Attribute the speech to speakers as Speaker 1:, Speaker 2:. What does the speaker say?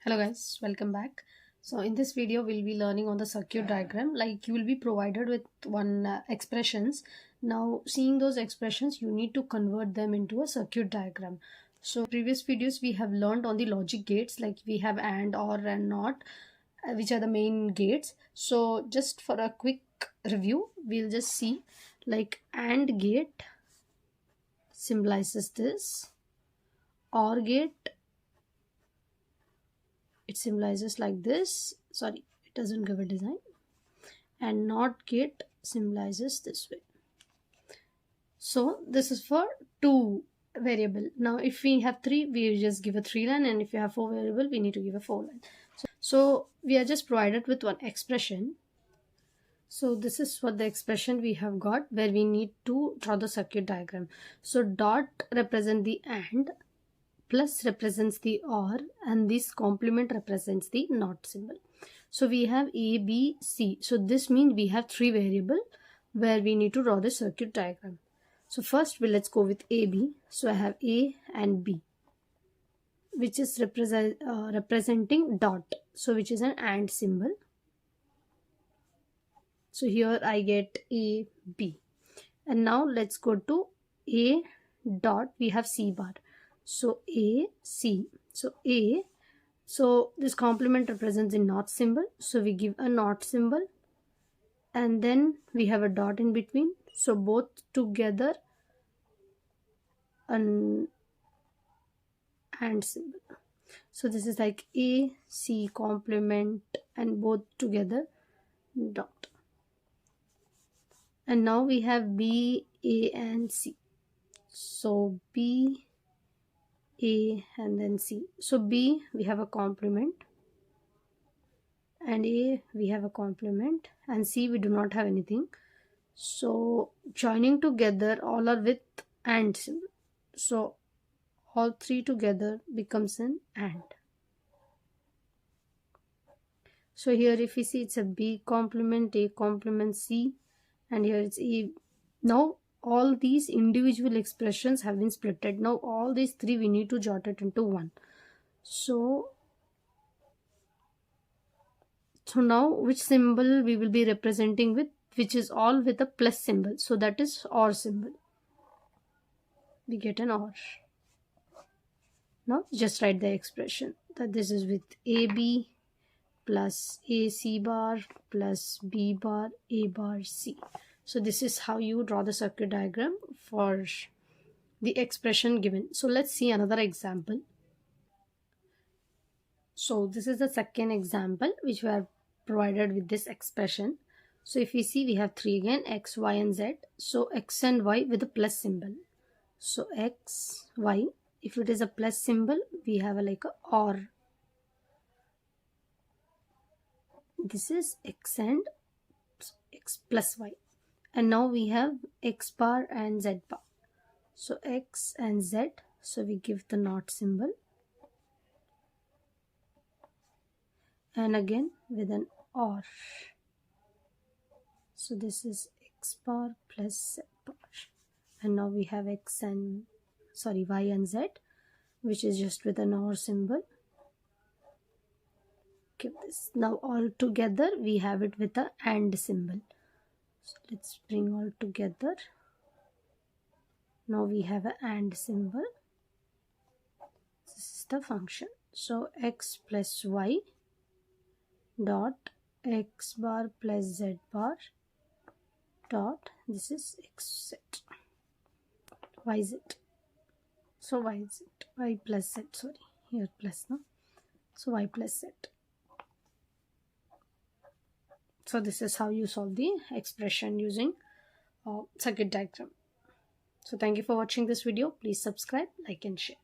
Speaker 1: Hello guys, welcome back. So in this video we'll be learning on the circuit diagram. Like you will be provided with one expressions. Now seeing those expressions you need to convert them into a circuit diagram. So previous videos we have learned on the logic gates, like we have AND, OR and NOT, which are the main gates. So just for a quick review we'll just see, like AND gate symbolizes this, OR gate it symbolizes like this, sorry it doesn't give a design, and NOT gate symbolizes this way. So this is for two variable. Now if we have three we just give a 3 line, and if you have 4 variable we need to give a 4 line. So we are just provided with one expression. So this is what the expression we have got, where we need to draw the circuit diagram. So dot represent the AND, plus represents the OR, and this complement represents the NOT symbol. So we have A, B, C. So this means we have three variable where we need to draw the circuit diagram. So first let's go with A, B. So I have A and B, which is representing dot, so which is an AND symbol. So here I get A, B. And now let's go to A dot, we have C bar. So A, C. So A, so this complement represents the NOT symbol. So we give a NOT symbol, and then we have a dot in between. So both together an AND symbol. So this is like A, C complement, and both together dot. And now we have B, A and C. So B, A and then C. So B we have a complement, and A we have a complement, and C we do not have anything. So joining together all are with AND symbol. So all three together becomes an AND. So here if we see, it's a B complement, A complement, C, and here it's A. Now all these individual expressions have been splitted. Now all these three we need to jot it into one. So now which symbol we will be representing with, which is all with a plus symbol, so that is OR symbol. We get an OR. Now just write the expression that this is with AB plus AC bar plus B bar A bar C. So this is how you draw the circuit diagram for the expression given. So let's see another example. So this is the second example which we are provided with this expression. So if we see, we have three again, X, Y and Z. So X and Y with a plus symbol. So X, Y, if it is a plus symbol, we have like a OR. This is X and X plus Y. And now we have X bar and Z bar. So X and Z, so we give the NOT symbol. And again with an OR. So this is X bar plus Z bar. And now we have Y and Z, which is just with an OR symbol. Give this. Now all together we have it with a AND symbol. So let's bring all together. Now we have an AND symbol. This is the function. So X plus Y dot X bar plus Z bar dot, this is X Z, Y Z. So Y Z, Y plus Z, sorry, here plus, no? So Y plus Z. So this is how you solve the expression using circuit diagram. So thank you for watching this video. Please subscribe, like and share.